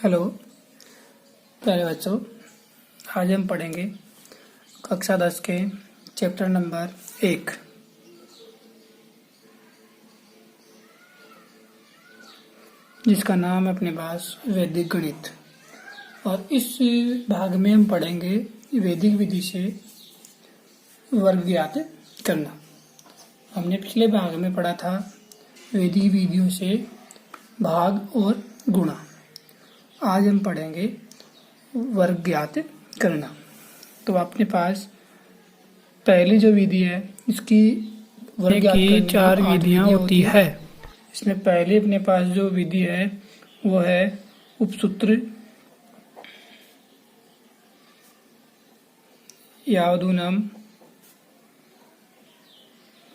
Hello प्यारे बच्चों, आज हम पढ़ेंगे कक्षा 10 के चैप्टर नंबर 1 जिसका नाम है अपने पास वैदिक गणित। और इस भाग में हम पढ़ेंगे वैदिक विधि से वर्ग ज्ञात करना। हमने पिछले भाग में पढ़ा था वैदिक विधियों से भाग और गुणा। आज हम पढ़ेंगे वर्ग ज्ञात करना। तो अपने पास पहली जो विधि है इसकी वर्ग ज्ञात करने की 4 विधियां होती है। इसमें पहले अपने पास जो विधि है वो है उपसूत्र यावदूनम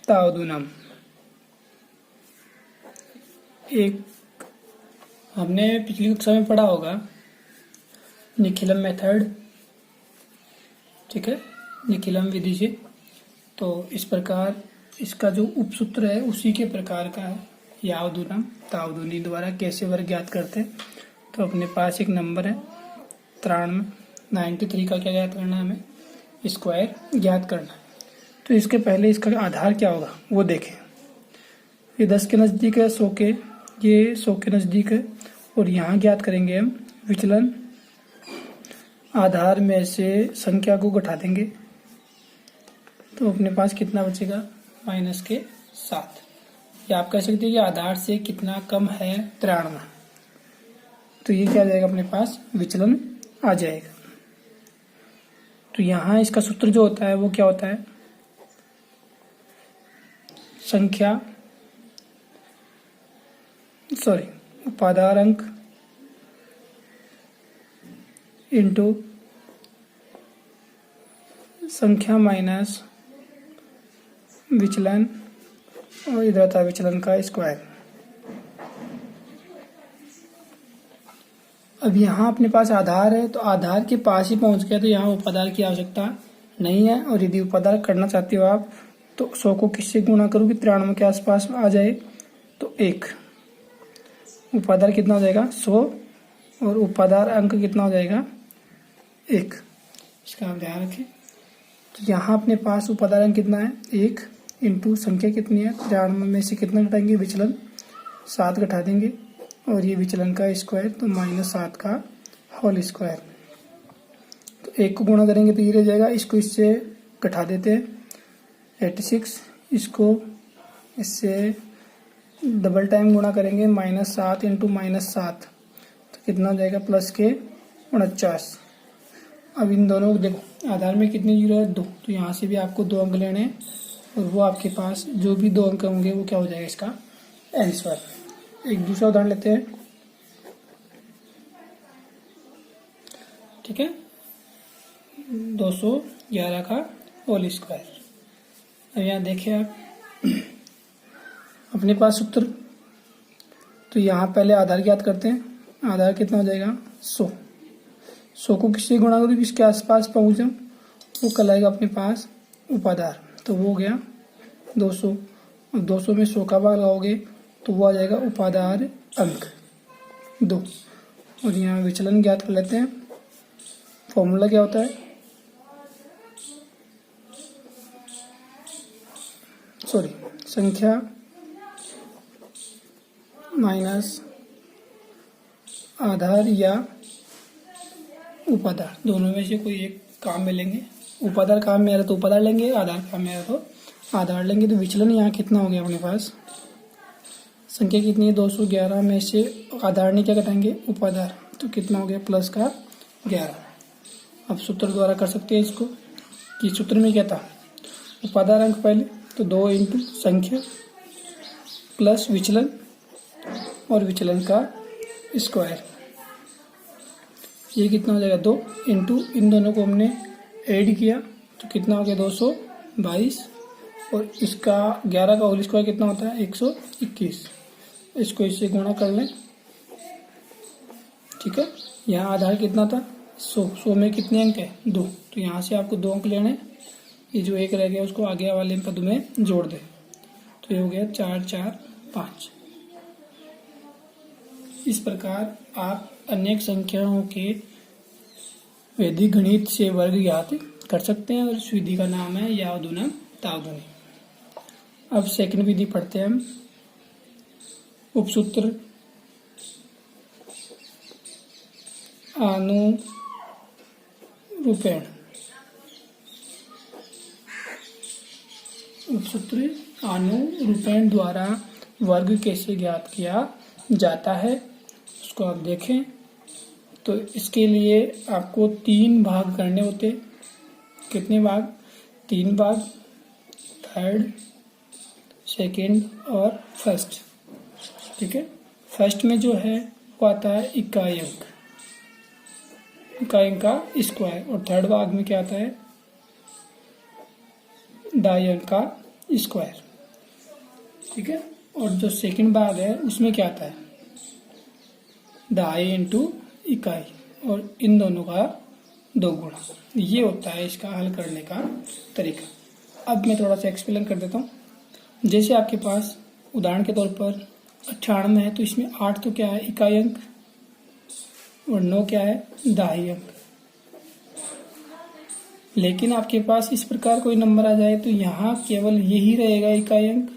तावदूनम। एक हमने पिछली कक्षा में पढ़ा होगा निखिलम मेथड, ठीक है, निखिलम विधि से। तो इस प्रकार इसका जो उपसूत्र है उसी के प्रकार का है यावदूनम तावदूनी द्वारा कैसे वर्ग ज्ञात करते हैं। तो अपने पास एक नंबर है 93 का क्या ज्ञात करना है, हमें स्क्वायर ज्ञात करना है। तो इसके पहले इसका आधार क्या होगा वो देखें। ये 10 के नज़दीक है, 100 के, ये 100 के नज़दीक है। और यहाँ ज्ञात करेंगे हम विचलन। आधार में से संख्या को घटा देंगे तो अपने पास कितना बचेगा -7। या आप कह सकते हैं कि आधार से कितना कम है 93। तो ये क्या आ जाएगा, अपने पास विचलन आ जाएगा। तो यहाँ इसका सूत्र जो होता है वो क्या होता है, उपादार अंक इंटू संख्या माइनस विचलन, और इधर था विचलन का स्क्वायर। अब यहाँ अपने पास आधार है तो आधार के पास ही पहुँच गया, तो यहाँ उपादार की आवश्यकता नहीं है। और यदि उपादार करना चाहते हो आप तो 100 को किससे गुणा करो कि 93 के आसपास आ जाए। तो 1 उपादार कितना हो जाएगा 100 और उपादार अंक कितना हो जाएगा 1। इसका आप ध्यान रखें। तो यहाँ अपने पास उपादार अंक कितना है 1 इंटू संख्या कितनी है 93 में से कितना घटाएंगे विचलन 7 घटा देंगे, और ये विचलन का स्क्वायर तो -7 का होल स्क्वायर। तो 1 को गुणा करेंगे तो ये रह जाएगा, इसको इससे घटा देते हैं 86, इसको इससे डबल टाइम गुणा करेंगे -7 इंटू -7 तो कितना हो जाएगा +49। अब इन दोनों को देखो, आधार में कितनी जीरो है 2, तो यहाँ से भी आपको 2 अंक लेने हैं और वो आपके पास जो भी 2 अंक होंगे वो क्या हो जाएगा इसका आंसर। एक दूसरा उदाहरण लेते हैं, ठीक है, 211 का होल स्क्वायर। अब यहाँ देखिए आप अपने पास सूत्र, तो यहाँ पहले आधार ज्ञात करते हैं। आधार कितना हो जाएगा 100 को किससे गुणा करो किसके आसपास पहुँच जाऊँ, वो कहलाएगा अपने पास उपादार। तो वो हो गया 200, और 200 में 100 का भाग लगाओगे तो वो आ जाएगा उपादार अंक 2। और यहाँ विचलन ज्ञात कर लेते हैं। फॉर्मूला क्या होता है, संख्या माइनस आधार या उपादार, दोनों में से कोई एक काम में लेंगे। उपादार काम में आ रहा तो उपादार लेंगे, आधार काम में आ रहा तो आधार लेंगे। तो विचलन यहाँ कितना हो गया अपने पास, संख्या कितनी है 211 में से आधार ने क्या घटाएंगे उपादार, तो कितना हो गया +11। अब सूत्र द्वारा कर सकते हैं इसको, कि सूत्र में क्या था उपादार अंक पहले, तो 2 इंटू संख्या प्लस विचलन और विचलन का स्क्वायर। ये कितना हो जाएगा 2 इंटू इन दोनों को हमने ऐड किया तो कितना हो गया 222, और इसका 11 का होल स्क्वायर कितना होता है 121। इसको इससे गुणा कर लें, ठीक है। यहाँ आधार कितना था 100 में कितने अंक है 2, तो यहाँ से आपको 2 अंक लेने। ये जो 1 रह गया उसको आगे वाले पद में जोड़ दें, तो ये हो गया 4 4 5। इस प्रकार आप अनेक संख्याओं के वैदिक गणित से वर्ग ज्ञात कर सकते हैं और इस विधि का नाम है यावदुना तावदुनी। अब सेकंड विधि पढ़ते हैं हम। उपसूत्र आनुरूपेण। उपसूत्र आनुरूपेण द्वारा वर्ग कैसे ज्ञात किया जाता है उसको आप देखें। तो इसके लिए आपको 3 भाग करने होते। कितने भाग? 3 भाग, थर्ड, सेकंड और फर्स्ट। ठीक है। फर्स्ट में जो है वो आता है इकाई अंक, इकाई अंक का स्क्वायर, और थर्ड भाग में क्या आता है? दाई अंक का स्क्वायर। ठीक है। और जो सेकंड भाग है उसमें क्या आता है? दाई इंटू इकाई, और इन दोनों का 2 गुणा। ये होता है इसका हल करने का तरीका। अब मैं थोड़ा सा एक्सप्लेन कर देता हूँ। जैसे आपके पास उदाहरण के तौर पर 98 है, तो इसमें 8 तो क्या है? इकाई अंक, और 9 क्या है? दाई अंक। लेकिन आपके पास इस प्रकार कोई नंबर आ जाए तो यहाँ केवल यही रहेगा इकाई अंक,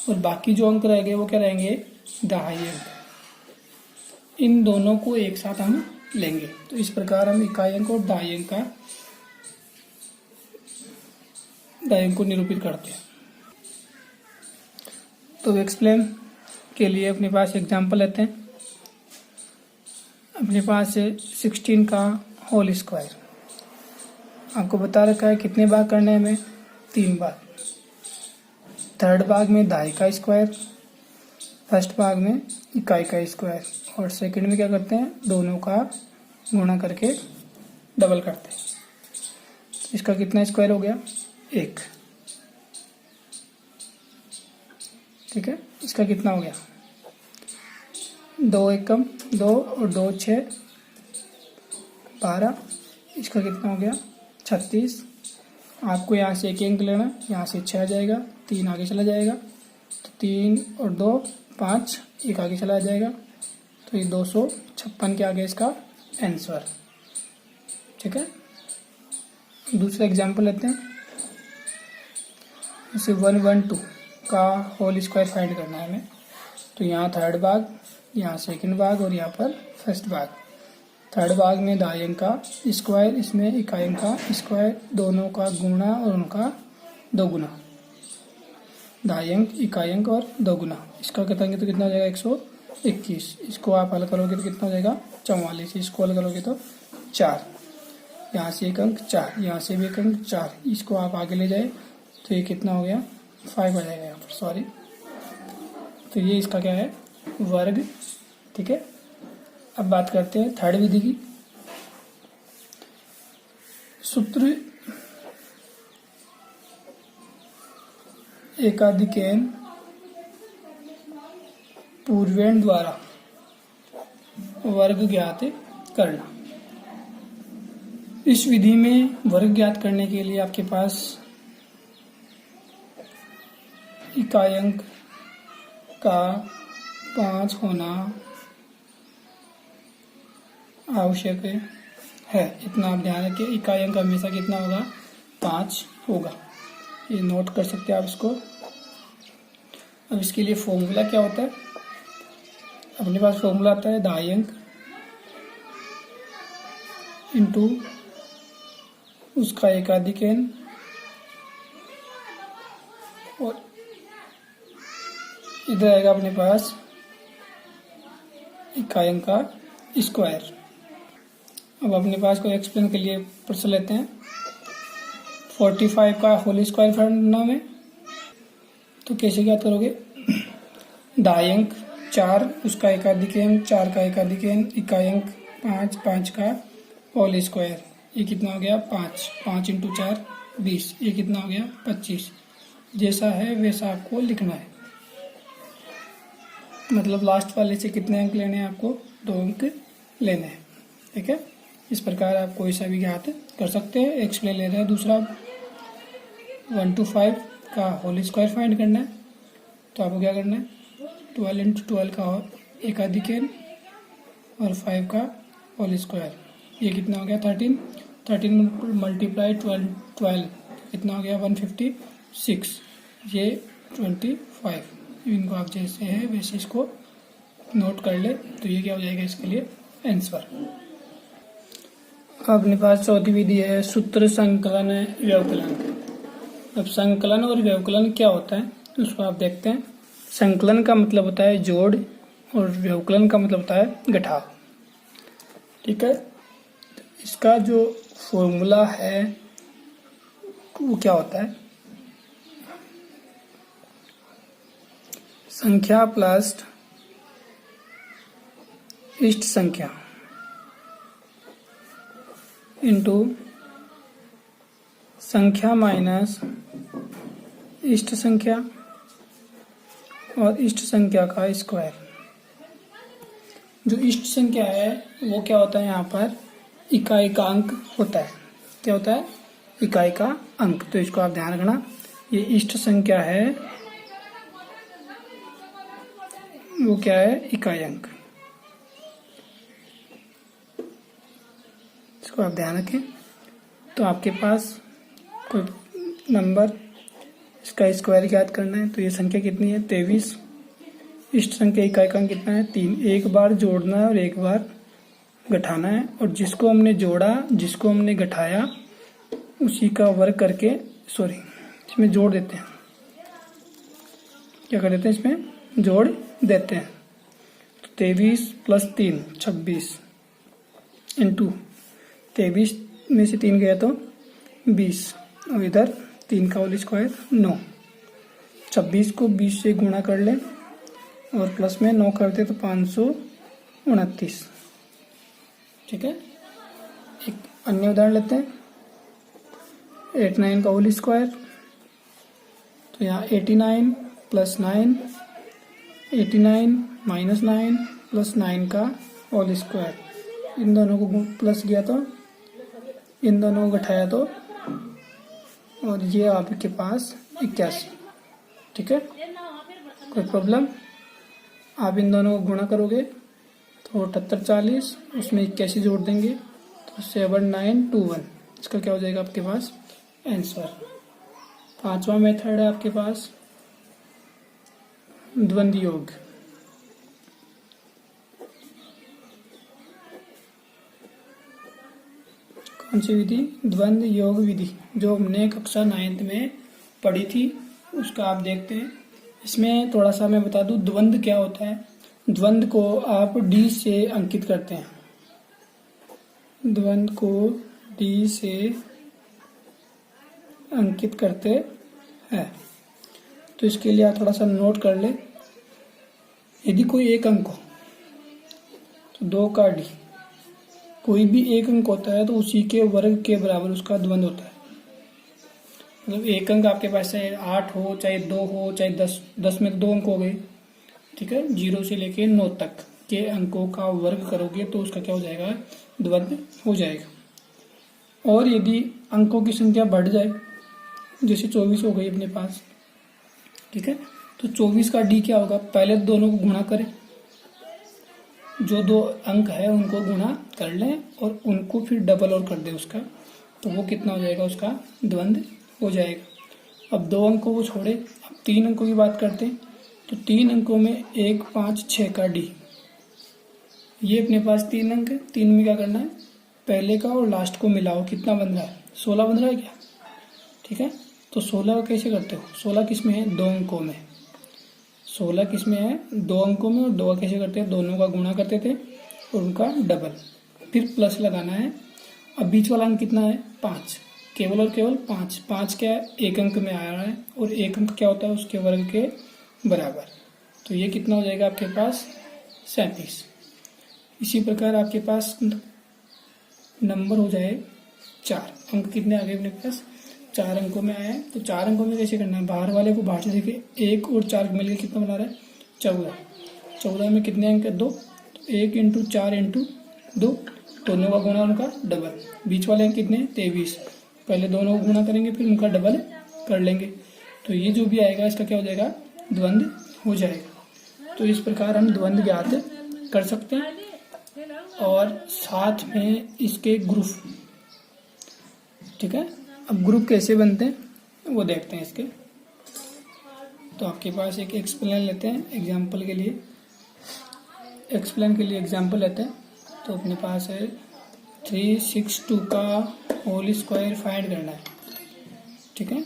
और बाकी जो अंक रह गए वो क्या रहेंगे? दाई अंक। इन दोनों को एक साथ हम लेंगे। तो इस प्रकार हम इकाई अंक और दाई अंक को निरूपित करते हैं। तो एक्सप्लेन के लिए अपने पास एग्जांपल लेते हैं। अपने पास 16 का होल स्क्वायर आपको बता रखा है। कितने भाग करने हैं हमें? 3 भाग। थर्ड भाग में दाई का स्क्वायर, फर्स्ट भाग में इकाई का स्क्वायर, और सेकंड में क्या करते हैं? दोनों का गुणा करके डबल करते हैं। इसका कितना स्क्वायर हो गया? 1। ठीक है। इसका कितना हो गया? 2 एकम 2 और 2 6 12। इसका कितना हो गया? 36। आपको यहाँ से 1 अंक लेना, यहाँ से 6 आ जाएगा, 3 आगे चला जाएगा, तो 3 और 2 5, 1 आगे चला जाएगा, तो ये 256 के आगे इसका आंसर। ठीक है। दूसरा एग्जांपल लेते हैं। जैसे 112 का होल स्क्वायर फाइंड करना है हमें। तो यहाँ थर्ड भाग, यहाँ सेकंड भाग, और यहाँ पर फर्स्ट भाग। थर्ड भाग में दाई अंक का स्क्वायर, इसमें इकाई अंक का स्क्वायर, दोनों का गुणा और उनका 2 गुना। दाई अंक, इकाई अंक और 2 गुना। इसका करेंगे तो कितना हो जाएगा? 121। इसको आप हल करोगे तो कितना हो जाएगा? 44। इसको हल करोगे तो 4। यहाँ से 1 अंक 4, यहाँ से भी 1 अंक 4। इसको आप आगे ले जाए तो ये कितना हो गया? 5 आ जाएगा यहाँ पर, सॉरी। तो ये इसका क्या है? वर्ग। ठीक है। अब बात करते हैं थर्ड विधि की। सूत्र एकाधिकेन पूर्वेण द्वारा वर्ग ज्ञात करना। इस विधि में वर्ग ज्ञात करने के लिए आपके पास इकाई अंक का 5 होना आवश्यक है। इतना आप ध्यान रखिए। इकाई अंक हमेशा कितना होगा? 5 होगा। ये नोट कर सकते हैं आप इसको। अब इसके लिए फॉर्मूला क्या होता है? अपने पास फॉर्मूला आता है दाई अंक इंटू उसका एकाधिकेन, और इधर आएगा अपने पास इकाई अंक का स्क्वायर। अब अपने पास को एक्सप्लेन के लिए प्रश्न लेते हैं। 45 का होल स्क्वायर करना में, तो कैसे क्या करोगे? दाई अंक 4, उसका एकाधिकेन 4 का एकाधिकेन, इकाई अंक 5, 5 का होल स्क्वायर। ये कितना हो गया? 5। 5 इंटू 4 20। ये कितना हो गया? 25। जैसा है वैसा आपको लिखना है। मतलब लास्ट वाले से कितने अंक लेने हैं आपको? 2 अंक लेने हैं। ठीक है। इस प्रकार आप कोई सा भी ज्ञात कर सकते हैं। एक्सप्लेन ले रहे हैं। दूसरा 125 का होल स्क्वायर फाइंड करना है। तो आपको क्या करना है? 12 इंटू 12 का एकाधिकेन और 5 का होल स्क्वायर। ये कितना हो गया 13, 13 मल्टीप्लाई 12 कितना हो गया 156, ये 25। इनको आप जैसे है वैसे इसको नोट कर ले, तो ये क्या हो जाएगा इसके लिए आंसर। अपने पास चौथी विधि है सूत्र संकलन व्यवकलन। अब संकलन और व्यवकलन क्या होता है उसको आप देखते हैं। संकलन का मतलब होता है जोड़ और व्यवकलन का मतलब होता है घटाव। ठीक है, इसका जो फॉर्मूला है वो क्या होता है, संख्या प्लस इष्ट संख्या इंटू संख्या माइनस इष्ट संख्या और इष्ट संख्या का स्क्वायर। जो इष्ट संख्या है वो क्या होता है, यहाँ पर इकाई का अंक होता है। क्या होता है, इकाई का अंक। तो इसको आप ध्यान रखना, ये इष्ट संख्या है वो क्या है, इकाई अंक। इसको आप ध्यान रखें। तो आपके पास कोई नंबर, इसका स्क्वायर याद करना है, तो ये संख्या कितनी है 23। इष्ट संख्या इकाई का अंक कितना है 3। एक बार जोड़ना है और एक बार घटाना है, और जिसको हमने जोड़ा जिसको हमने घटाया उसी का वर्ग करके इसमें जोड़ देते हैं। क्या कर देते हैं, इसमें जोड़ देते हैं। तो 23 + 3 26 इंटू 23 में से 3 गया तो 20, और इधर 3 का होल स्क्वायर 9। 26 को 20 से गुणा कर ले और प्लस में 9 कर दे तो 529। ठीक है, एक अन्य उदाहरण लेते हैं 89 का होल स्क्वायर। तो यहाँ 89 + 9, 89 - 9 + 9 का होल स्क्वायर। इन दोनों को प्लस किया तो इन दोनों को घटाया तो, और ये आपके पास 81। ठीक है, कोई प्रॉब्लम। आप इन दोनों को गुणा करोगे तो 78 40, उसमें 81 जोड़ देंगे तो 7921। इसका क्या हो जाएगा आपके पास आंसर। पांचवा मेथड है आपके पास द्वंद्व योग। कौन सी विधि, द्वंद्व योग विधि, जो हमने कक्षा 9th में पढ़ी थी उसका आप देखते हैं। इसमें थोड़ा सा मैं बता दूं द्वंद्व क्या होता है। द्वंद्व को आप डी से अंकित करते हैं, द्वंद्व को डी से अंकित करते हैं। तो इसके लिए आप थोड़ा सा नोट कर ले। यदि कोई एक अंक हो तो 2 का डी, कोई भी एक अंक होता है तो उसी के वर्ग के बराबर उसका द्वंद्व होता है। मतलब एक अंक आपके पास चाहे 8 हो, चाहे 2 हो, चाहे 10 में तो 2 अंक हो गए। ठीक है, 0 से लेके 9 तक के अंकों का वर्ग करोगे तो उसका क्या हो जाएगा, द्वंद्व हो जाएगा। और यदि अंकों की संख्या बढ़ जाए, जैसे 24 हो गई अपने पास, ठीक है, तो 24 का डी क्या होगा, पहले दोनों को गुणा करें, जो 2 अंक है उनको गुणा कर लें और उनको फिर डबल और कर दें उसका, तो वो कितना हो जाएगा, उसका द्वंद्व हो जाएगा। अब 2 अंकों को छोड़े, अब 3 अंकों की बात करते हैं। तो 3 अंकों में 1 5 6 का डी, ये अपने पास 3 अंक है। 3 में क्या करना है, पहले का और लास्ट को मिलाओ, कितना बन रहा है 16 बन रहा है क्या। ठीक है, तो 16 को कैसे करते हो, 16 किस में है, 2 अंकों में। 16 किस में है, 2 अंकों में, और 2 कैसे करते हैं, दोनों का गुणा करते थे और उनका डबल, फिर प्लस लगाना है। अब बीच वाला अंक कितना है 5, केवल और केवल 5। 5 क्या है, एक अंक में आ रहा है और एक अंक क्या होता है उसके वर्ग के बराबर। तो ये कितना हो जाएगा आपके पास 37। इसी प्रकार आपके पास नंबर हो जाए 4 अंक, कितने आ गए अपने पास, 4 अंकों में आया है। तो 4 अंकों में कैसे करना है, बाहर वाले को बाहर से देखिए, 1 और 4 मिलकर कितना बना रहा है 14। 14 में कितने अंक है 2, तो 1 × 4 × 2, दोनों का गुणा उनका डबल। बीच वाले अंक कितने 23, पहले दोनों को गुणा करेंगे फिर उनका डबल कर लेंगे। तो ये जो भी आएगा इसका क्या हो जाएगा, द्वंद्व हो जाएगा। तो इस प्रकार हम द्वंद्व ज्ञात कर सकते हैं। और साथ में इसके ग्रुप। ठीक है, अब ग्रुप कैसे बनते हैं वो देखते हैं इसके। तो आपके पास एक एक्सप्लेन लेते हैं एग्जाम्पल के लिए, एग्जाम्पल लेते हैं। तो अपने पास है 362 का होल स्क्वायर फाइंड करना है। ठीक है,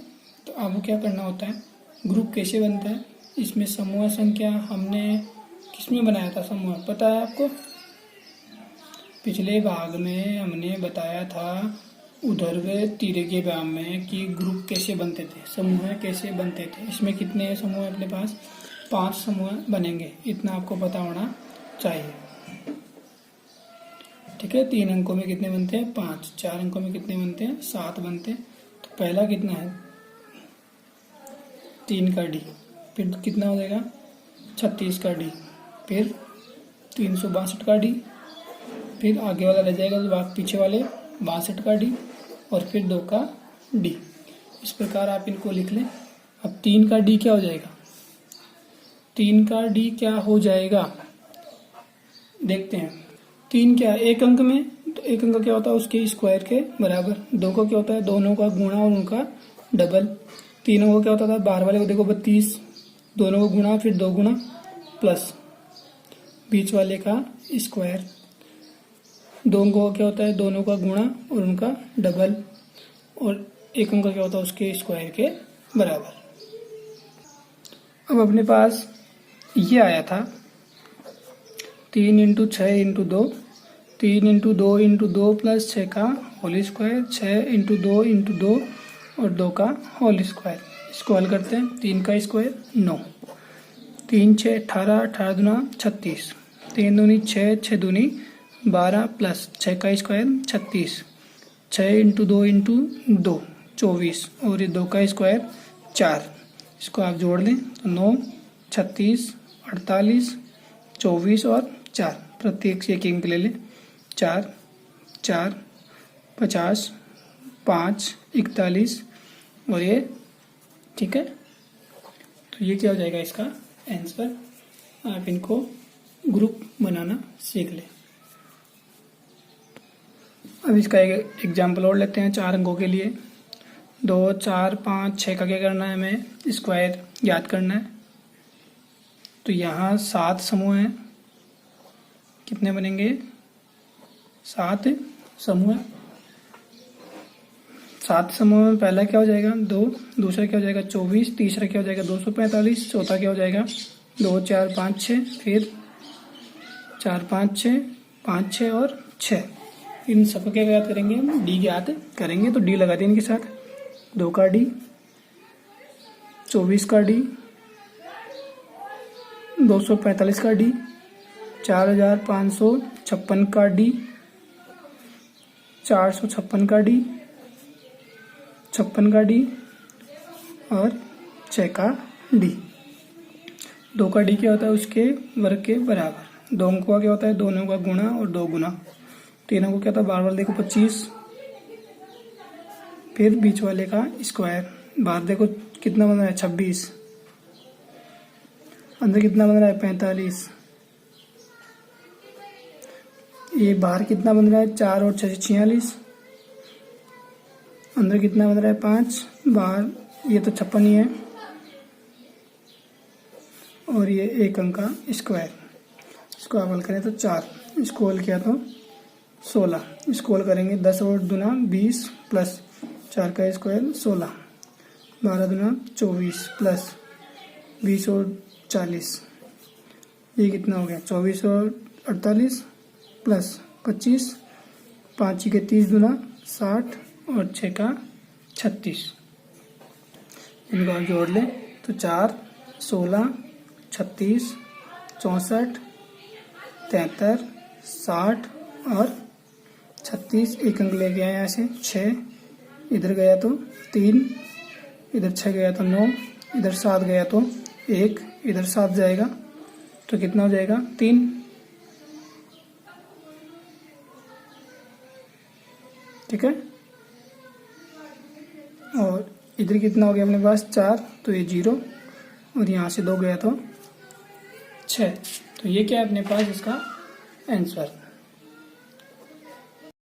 तो आपको क्या करना होता है, ग्रुप कैसे बनता है, इसमें समूह संख्या हमने किसमें बनाया था, समूह पता है आपको, पिछले भाग में हमने बताया था ऊर्ध्व तीर के व्यायाम में कि ग्रुप कैसे बनते थे, समूह कैसे बनते थे। इसमें कितने समूह है अपने पास, 5 समूह बनेंगे, इतना आपको पता होना चाहिए। ठीक है, 3 अंकों में कितने बनते हैं, 5, 4 अंकों में कितने बनते हैं, 7 बनते हैं। तो पहला कितना है, 3 का डी, फिर कितना हो जाएगा 36 का डी, फिर 362 का डी, फिर आगे वाला रह जाएगा तो पीछे वाले 62 का डी, और फिर 2 का डी। इस प्रकार आप इनको लिख लें। अब 3 का डी क्या हो जाएगा, 3 का डी क्या हो जाएगा देखते हैं। 3 क्या है, 1 अंक में, तो 1 अंक क्या होता है उसके स्क्वायर के बराबर। 2 का क्या होता है, दोनों का गुणा और उनका डबल। 3 का क्या होता था, बाहर वाले को देखो 32, दोनों को गुणा फिर 2 गुणा प्लस बीच वाले का स्क्वायर। 2 अंकों का क्या होता है, दोनों का गुणा और उनका डबल, और 1 अंक का क्या होता है उसके स्क्वायर के बराबर। अब अपने पास ये आया था 3 × 6 × 2, 3 × 2 × 2 प्लस 6 का होल स्क्वायर, 6 × 2 × 2 और 2 का होल स्क्वायर। इसको हल करते हैं, 3 का स्क्वायर 9, 3 6 18, 18 दूना 36, 3 दूनी 6, 6 दूनी 12 प्लस 6 का स्क्वायर 36, 6 × 2 × 2 24 और ये 2 का स्क्वायर 4। इसको आप जोड़ लें तो 9, 36, 48, 24 और 4, प्रत्येक से एक अंक ले लें, 4, 4, 50, 5, 41 और ये। ठीक है, तो ये क्या हो जाएगा इसका आंसर। आप इनको ग्रुप बनाना सीख लें। अब इसका एक एग्जाम्पल और लेते हैं 4 अंकों के लिए। 2, 4, 5, 6 का क्या करना है, हमें स्क्वायर याद करना है। तो यहाँ 7 समूह हैं, कितने बनेंगे, 7 समूह। 7 समूह में पहला क्या हो जाएगा 2, दूसरा क्या हो जाएगा 24, तीसरा क्या हो जाएगा 245, चौथा क्या हो जाएगा 2, 4, 5, 6, फिर 4, 5, 6, 5, 6 और 6। इन सबको क्या याद करेंगे, हम डी याद करेंगे। तो डी लगा दें इनके साथ, 2 का डी, 24 का डी, 245 का डी, 4556 का डी, 456 का डी, 56 का डी और 6 का डी। 2 का डी क्या होता है उसके वर्ग के बराबर। 2 अंकों का क्या होता है, दोनों का गुणा और 2 गुना। 3 अंकों क्या होता है, बार बार देखो 25, फिर बीच वाले का स्क्वायर। बाहर देखो कितना बन रहा है 26, अंदर कितना बन रहा है 45, ये बाहर कितना बन रहा है 4 और 6 46, अंदर कितना बन रहा है 5, बाहर ये तो 56 ही है, और ये 1 अंक का स्क्वायर। इसको आप हल करें तो 4, इसको हल किया तो 16, इसको हल करेंगे 10 और दूना 20 प्लस 4 का स्क्वायर 16, 12 दूना 24 प्लस 20 और 40, ये कितना हो गया 24 और 48 प्लस 25, 5 के 30 दूना 60 और 6 का 36। इनको आप जोड़ लें तो 4, 16, 36, 64, 73, 60 और 36। 1 अंक ले गया यहाँ से 6, इधर गया तो 3, इधर 6 गया तो 9, इधर 7 गया तो 1, इधर 7 जाएगा तो कितना हो जाएगा 3। ठीक है, और इधर कितना हो गया अपने पास 4, तो ये 0 और यहाँ से 2 गया तो 6। तो ये क्या है अपने पास इसका आंसर।